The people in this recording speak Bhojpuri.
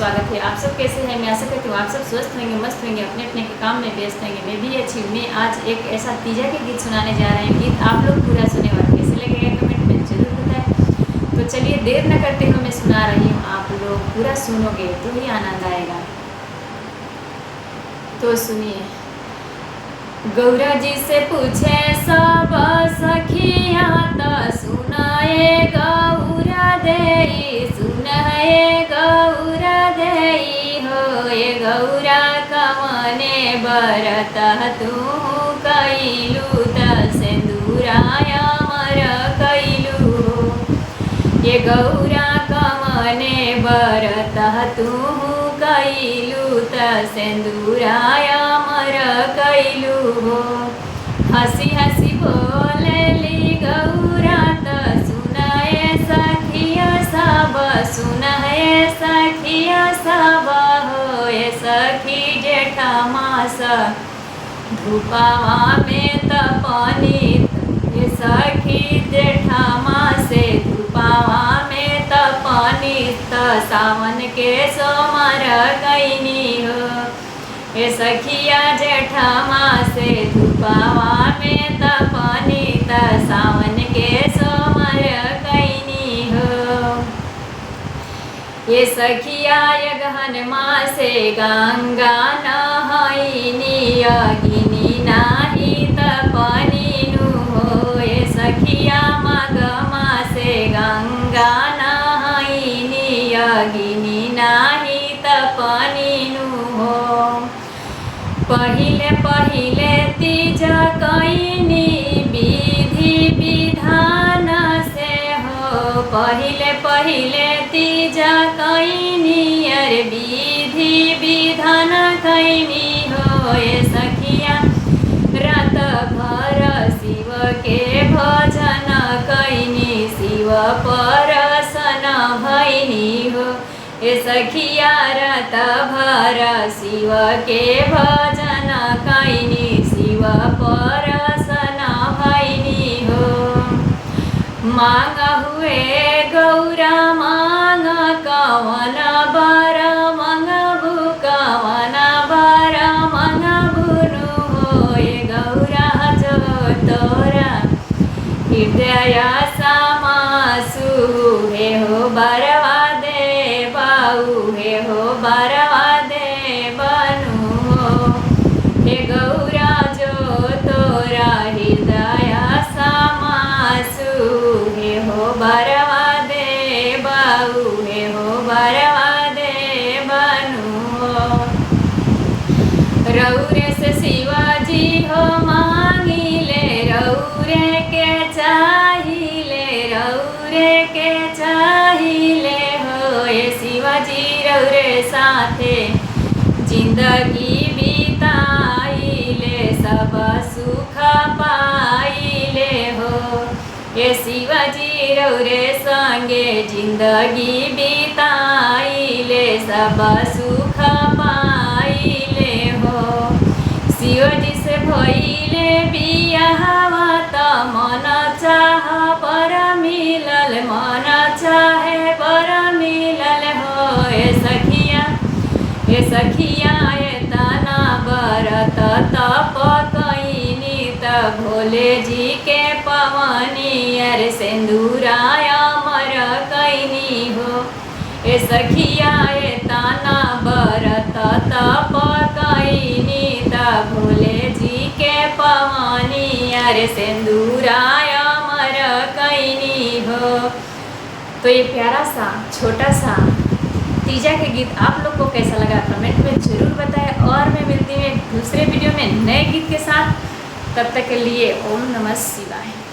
स्वागत है। आप सब कैसे हैं? मैं आशा करती हूँ आप सब स्वस्थ होंगे, मस्त होंगे, अपने अपने के काम में व्यस्त होंगे। मैं भी अच्छी हूँ। मैं आज एक ऐसा तीजा के गीत सुनाने जा रहे हैं। गीत आप लोग पूरा सुने और कैसे लगेगा कमेंट में जरूर बताएं। तो चलिए देर न करते हुए मैं सुना रही हूँ, आप लोग पूरा सुनोगे तो ही आनंद आएगा। तो सुनिए। गौरा जी से पूछे सब सखिया तो सुनाए गौरा देई, सुनाए गौरा देई हो। ये गौरा कवने बरत तू कैलू त सिंदूराया मर कैलू हो। ये गौरा कवने बरत तू कैलू त सिंदूराया मर कैलू हो। हंसी हंसी बोलेली गौरा त सुनाए सखिया सब, सुनाए सखिया सब हो। ये सखी जेठा मास धूपावा में तपनी, ये सखी जेठा मासे धूपावा में तपनी त सावन के सोमर कैनी हो। ये सखिया जेठा मासे धूपावा में तपनी त सावन के सोमर कैनी हो। ये सखिया यगहन मासे गंगा नहाइनी, अगिनी नाही तपनी नु हो। ये सखिया मग मासे गंगा नहाइनी, अगिनी नाही तपनी नु हो। पहिले पहिले तीज कैनी विधि विधान से हो। पहिले पहिले तीज कैनी अरे विधि विधान कैनी हो। ये सखिया रात भर शिव के भजन कैनी, शिव परसन भैनी हो। ये सखिया रात भर शिव के भजन कैनी, शिव परसन भैनी हो। मांग हुए गौरा मांग कवन बर मंगबू, कवन बर मंगबू नु हो। ये गौरा जो तोरा हृदय समासु हे हो बरवा दे बाऊ, हे हो बरवा दे बनू हो। हे गौरा जो तोरा हृदय समासु हे हो बरवा दे बाऊ, हे हो बरवा दे बनू हो। रौरे से शिवाजी हो मांगिले, रौरे के चाहिले, रौरे के चाहिले हो। ये शिवाजी रौरे साथे जिंदगी बिताइले, सब सुख पाइले हो। ये शिवाजी रौरे संगे जिंदगी बिताइले, सब सुख पाइले हो। शिवजी से भइले बियाहवा त मन चाह पर मिलल, मन चाहे पर मिलल हो। ये सखिया, ये सखिया तना बरत तप कैनी त भोले जी के पवनी अरे सिंदूराया मर कैनी हो। ये सखिया तना बरत तप कैनी त भोले जी के पवनी अरे सिंदूराया मर कैनी हो। तो ये प्यारा सा छोटा सा तीजा के गीत आप लोग को कैसा लगा कमेंट में ज़रूर बताएं। और मैं मिलती हूँ एक दूसरे वीडियो में नए गीत के साथ। तब तक के लिए ओम नमः शिवाय।